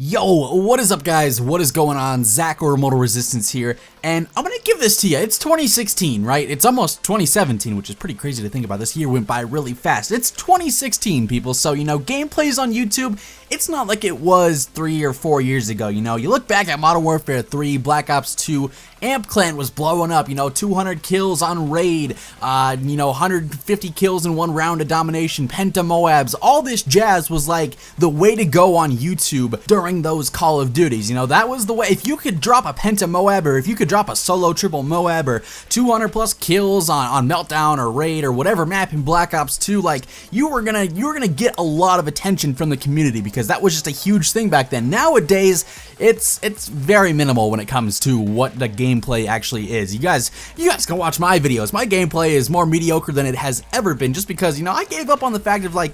Yo, what is up guys? What is going on? Zach or Immortal Resistance here, and I'm gonna give this to you. It's 2016, right? It's almost 2017, which is pretty crazy to think about. This year went by really fast. It's 2016, people, so gameplays on YouTube, it's not like it was 3 or 4 years ago. You look back at Modern Warfare 3, Black Ops 2, Amp Clan was blowing up, 200 kills on Raid, 150 kills in one round of domination, Penta Moabs, all this jazz was like the way to go on YouTube during those Call of Duties. That was the way. If you could drop a Penta Moab, or if you could drop a solo triple Moab, or 200 plus kills on Meltdown or Raid or whatever map in Black Ops 2, like you were gonna get a lot of attention from the community because that was just a huge thing back then. Nowadays, it's very minimal when it comes to what the gameplay actually is. You guys can watch my videos. My gameplay is more mediocre than it has ever been, just because I gave up on the fact of I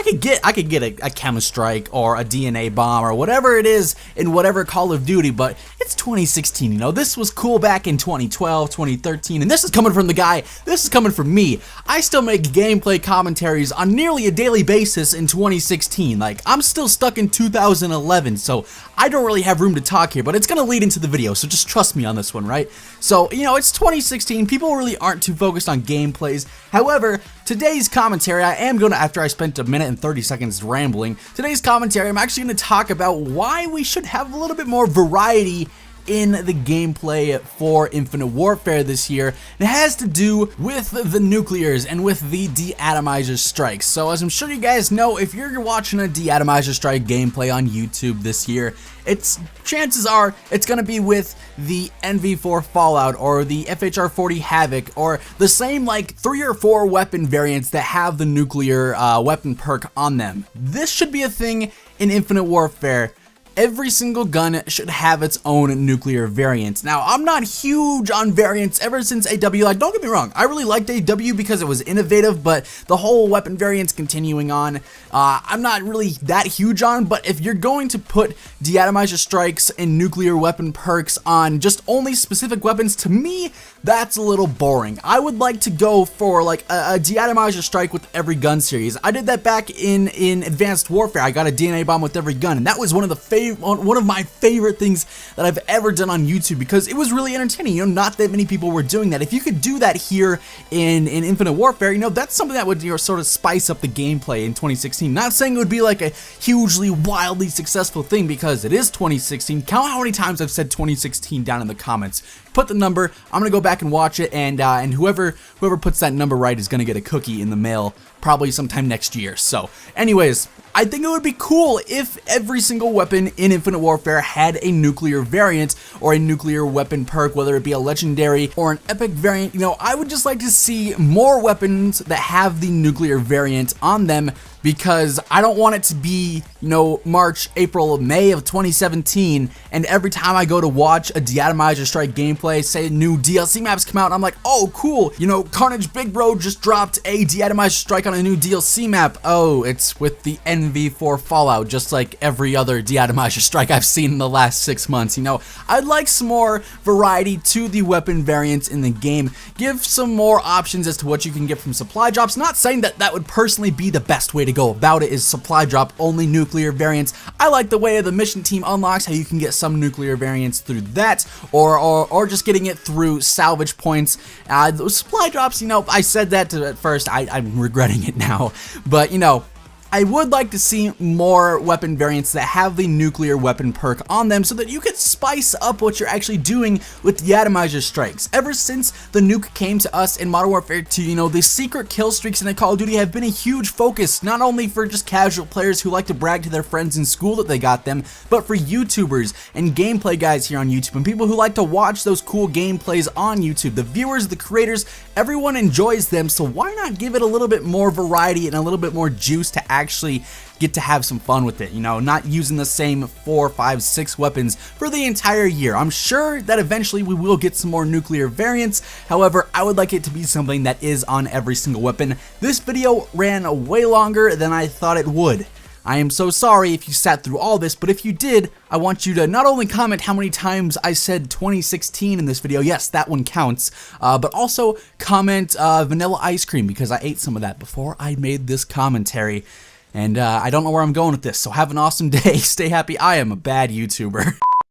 could get a Chem Strike or a DNA bomb or whatever it is in whatever Call of Duty, but it's 2016, this was cool back in 2012, 2013, and this is coming from the guy, this is coming from me. I still make gameplay commentaries on nearly a daily basis in 2016, like I'm still stuck in 2011, so I don't really have room to talk here, but it's gonna lead into the video, so just trust me on this one, right? So, it's 2016, people really aren't too focused on gameplays. However, today's commentary, I am gonna, after I spent a minute and 30 seconds rambling, today's commentary, I'm actually gonna talk about why we should have a little bit more variety in the gameplay for Infinite Warfare this year. It has to do with the nuclears and with the deatomizer strikes. So as I'm sure you guys know, if you're watching a deatomizer strike gameplay on YouTube this year, chances are it's gonna be with the NV4 Fallout or the FHR-40 Havoc or the same like 3 or 4 weapon variants that have the nuclear weapon perk on them. This should be a thing in Infinite Warfare. Every single gun should have its own nuclear variant. Now, I'm not huge on variants ever since AW. Like, don't get me wrong, I really liked AW because it was innovative, but the whole weapon variants continuing on, I'm not really that huge on. But if you're going to put deatomizer strikes and nuclear weapon perks on just only specific weapons, to me, that's a little boring. I would like to go for like a deatomizer strike with every gun series. I did that back in Advanced Warfare. I got a DNA bomb with every gun, and that was one of my favorite things that I've ever done on YouTube because it was really entertaining. Not that many people were doing that. If you could do that here in Infinite Warfare, that's something that would sort of spice up the gameplay in 2016. Not saying it would be like a hugely, wildly successful thing because it is 2016. Count how many times I've said 2016 down in the comments. Put the number. I'm gonna go back and watch it, and whoever puts that number right is gonna get a cookie in the mail probably sometime next year. So, anyways, I think it would be cool if every single weapon in Infinite Warfare had a nuclear variant or a nuclear weapon perk, whether it be a legendary or an epic variant. I would just like to see more weapons that have the nuclear variant on them, because I don't want it to be, March, April, May of 2017, and every time I go to watch a deatomizer strike gameplay, say new DLC maps come out, and I'm like, oh, cool, Carnage Big Bro just dropped a deatomizer strike on a new DLC map. Oh, it's with the NV4 Fallout, just like every other deatomizer strike I've seen in the last 6 months. I'd like some more variety to the weapon variants in the game. Give some more options as to what you can get from supply drops. Not saying that that would personally be the best way to go about it, is supply drop only nuclear variants. I like the way the mission team unlocks, how you can get some nuclear variants through that, or just getting it through salvage points. Those supply drops, I said that at first, I'm regretting it now, but I would like to see more weapon variants that have the nuclear weapon perk on them so that you could spice up what you're actually doing with the atomizer strikes. Ever since the nuke came to us in Modern Warfare 2, the secret kill streaks in Call of Duty have been a huge focus, not only for just casual players who like to brag to their friends in school that they got them, but for YouTubers and gameplay guys here on YouTube and people who like to watch those cool gameplays on YouTube. The viewers, the creators, everyone enjoys them, so why not give it a little bit more variety and a little bit more juice to actually get to have some fun with it, not using the same 4, 5, 6 weapons for the entire year. I'm sure that eventually we will get some more nuclear variants. However, I would like it to be something that is on every single weapon. This video ran way longer than I thought it would. I am so sorry if you sat through all this, but if you did, I want you to not only comment how many times I said 2016 in this video, yes, that one counts, but also comment vanilla ice cream, because I ate some of that before I made this commentary. And I don't know where I'm going with this, so have an awesome day. Stay happy. I am a bad YouTuber.